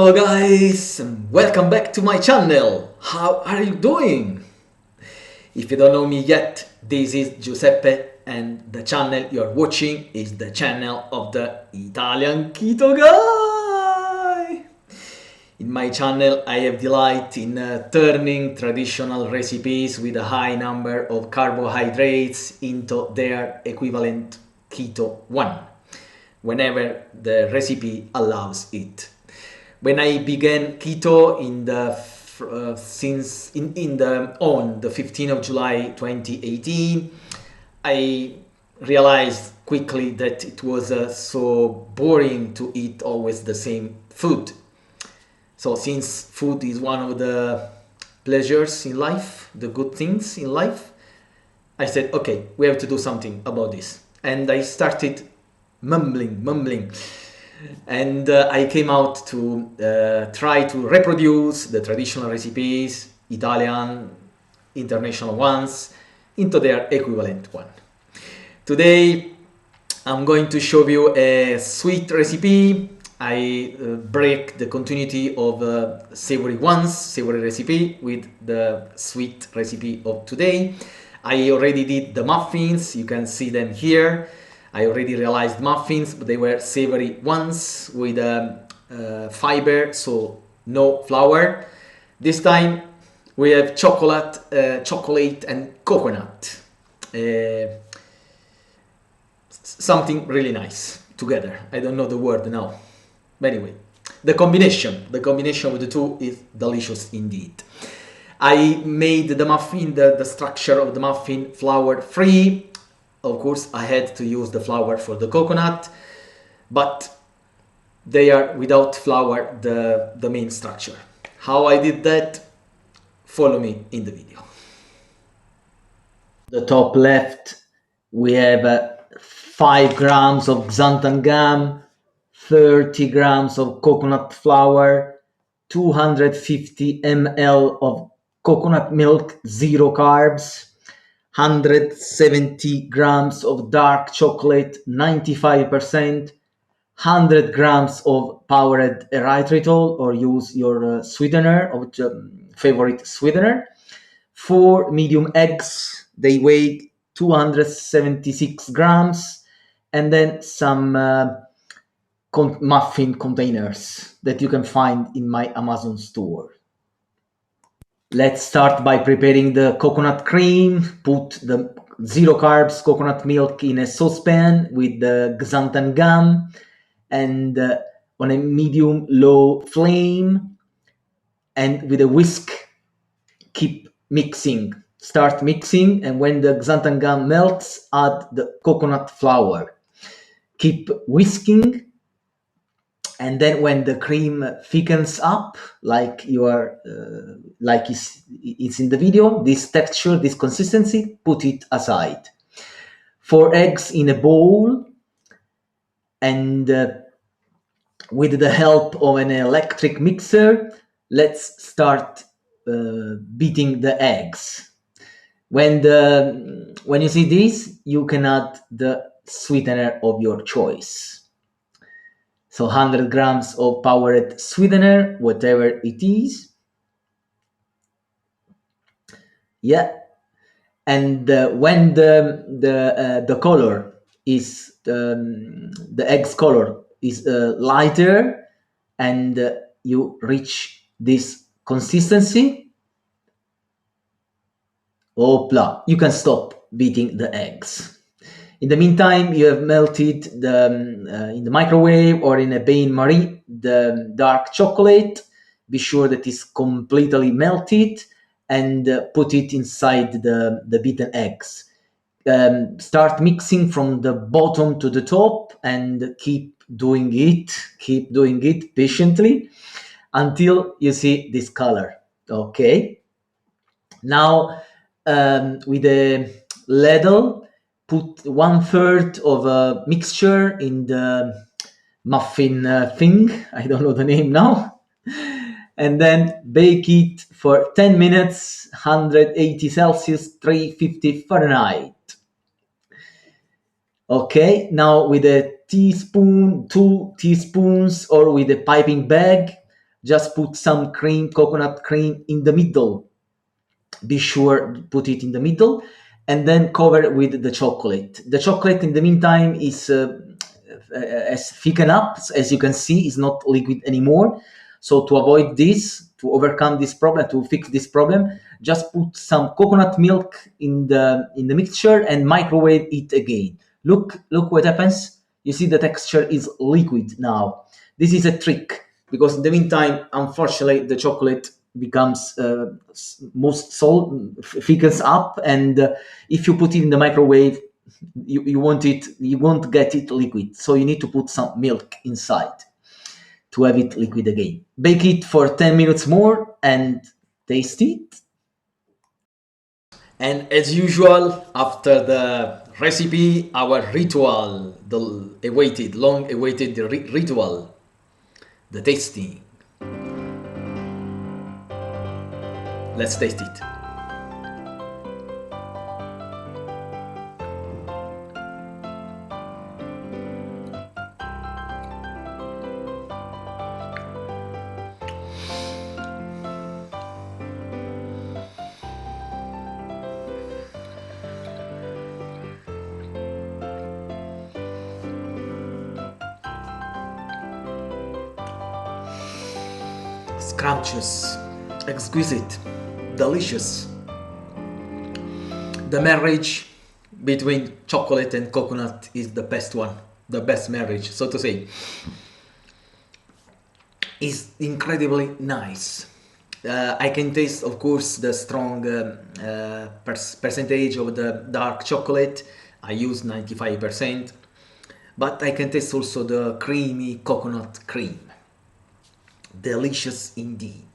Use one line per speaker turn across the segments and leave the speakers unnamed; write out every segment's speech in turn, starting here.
Hello guys, and welcome back to my channel. How are you doing? If you don't know me yet, this is Giuseppe and the channel you're watching is the channel of the Italian Keto Guy. In my channel I have delight in turning traditional recipes with a high number of carbohydrates into their equivalent keto one, whenever the recipe allows it. When I began keto on the 15th of July 2018, I realized quickly that it was so boring to eat always the same food. So since food is one of the pleasures in life, the good things in life, I said, okay, we have to do something about this. And I started mumbling. And I came out to try to reproduce the traditional recipes, Italian, international ones, into their equivalent one. Today I'm going to show you a sweet recipe. I break the continuity of savory recipe with the sweet recipe of today. I already did the muffins, you can see them here. I already realized muffins, but they were savory ones with fiber, so no flour. This time we have chocolate and coconut. Something really nice together. I don't know the word now. But anyway, the combination of the two is delicious indeed. I made the muffin, the structure of the muffin flour free. Of course, I had to use the flour for the coconut, but they are without flour, the main structure. How I did that? Follow me in the video. The top left, we have 5 grams of xanthan gum, 30 grams of coconut flour, 250 ml of coconut milk, 0 carbs, 170 grams of dark chocolate, 95%, 100 grams of powdered erythritol, or use your sweetener, or favorite sweetener, 4 medium eggs, they weigh 276 grams, and then some muffin containers that you can find in my Amazon store. Let's start by preparing the coconut cream. Put the 0 carbs coconut milk in a saucepan with the xanthan gum and on a medium-low flame, and with a whisk keep mixing. Start mixing, and when the xanthan gum melts, add the coconut flour. Keep whisking, and then when the cream thickens up, like it's in the video, this texture, this consistency, put it aside. 4 eggs in a bowl, and with the help of an electric mixer, let's start beating the eggs. When you see this, you can add the sweetener of your choice. So 100 grams of powdered sweetener, whatever it is. Yeah. And when the color is, the egg's color is lighter, and you reach this consistency, opla, you can stop beating the eggs. In the meantime, you have melted in the microwave or in a bain-marie the dark chocolate. Be sure that it's completely melted, and put it inside the beaten eggs. Start mixing from the bottom to the top, and keep doing it patiently until you see this color. Okay. Now, with a ladle, put 1/3 of a mixture in the muffin thing. I don't know the name now. And then bake it for 10 minutes, 180 Celsius, 350 Fahrenheit. Okay, now with a teaspoon, 2 teaspoons, or with a piping bag, Just put some cream, coconut cream in the middle. Be sure put it in the middle, and then cover with the chocolate. The chocolate in the meantime is has thickened up, as you can see, is not liquid anymore. So to avoid this, to overcome this problem, to fix this problem, just put some coconut milk in the mixture and microwave it again. Look what happens. You see the texture is liquid now. This is a trick, because in the meantime, unfortunately, the chocolate becomes most salt thickens up, and if you put it in the microwave, you won't get it liquid. So you need to put some milk inside to have it liquid again. Bake it for 10 minutes more and taste it. And as usual, after the recipe, our ritual, the awaited, long awaited ritual, the tasting. Let's taste it. Scrumptious, exquisite, delicious. The marriage between chocolate and coconut is the best one, the best marriage, so to say. Is incredibly nice. I can taste, of course, the strong percentage of the dark chocolate. I use 95%, but I can taste also the creamy coconut cream. Delicious indeed.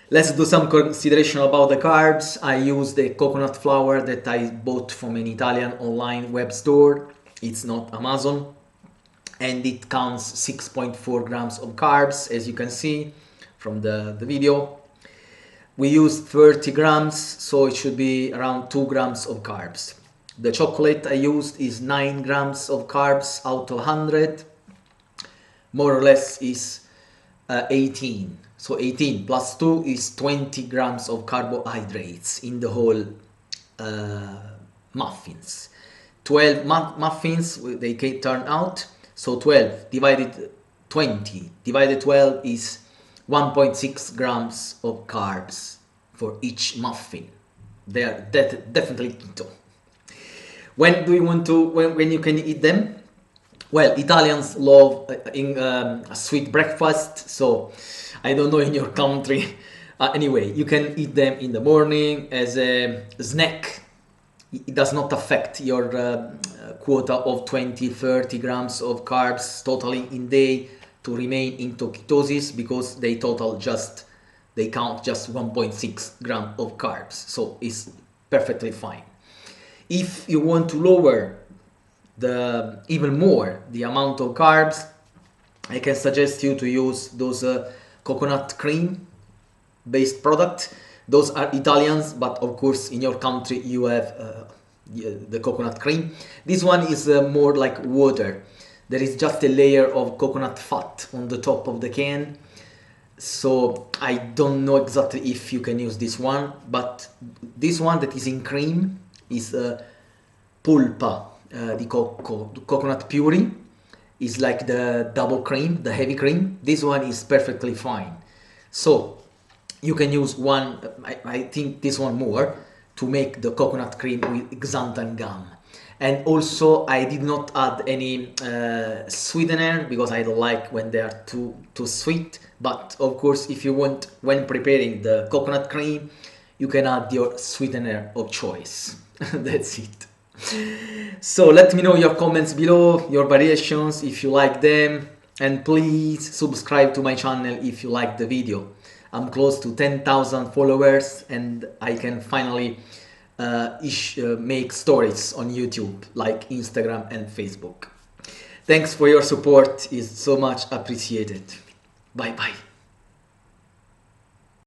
Let's do some consideration about the carbs. I use the coconut flour that I bought from an Italian online web store. It's not Amazon, and it counts 6.4 grams of carbs, as you can see from the video. We use 30 grams, so it should be around 2 grams of carbs. The chocolate I used is 9 grams of carbs out of 100. More or less is 18. So 18 plus 2 is 20 grams of carbohydrates in the whole muffins. 12 muffins they can turn out. So 12 divided 20 divided 12 is 1.6 grams of carbs for each muffin. They are definitely keto. When do you want to, when you can eat them? Well, Italians love a sweet breakfast, so I don't know in your country. Anyway, you can eat them in the morning as a snack. It does not affect your quota of 20-30 grams of carbs totally in day to remain into ketosis, because they count just 1.6 gram of carbs, so it's perfectly fine. If you want to lower even more the amount of carbs, I can suggest you to use those coconut cream based product. Those are Italians, but of course in your country you have the coconut cream. This one is more like water. There is just a layer of coconut fat on the top of the can, so I don't know exactly if you can use this one, but this one that is in cream is pulpa di coconut puree, is like the double cream, the heavy cream. This one is perfectly fine, so you can use one, I think this one more, to make the coconut cream with xanthan gum. And also I did not add any sweetener, because I don't like when they are too sweet. But of course, if you want, when preparing the coconut cream, you can add your sweetener of choice. That's it. So let me know your comments below, your variations, if you like them, and please subscribe to my channel if you like the video. I'm close to 10,000 followers, and I can finally make stories on YouTube like Instagram and Facebook. Thanks for your support, it's so much appreciated. Bye bye.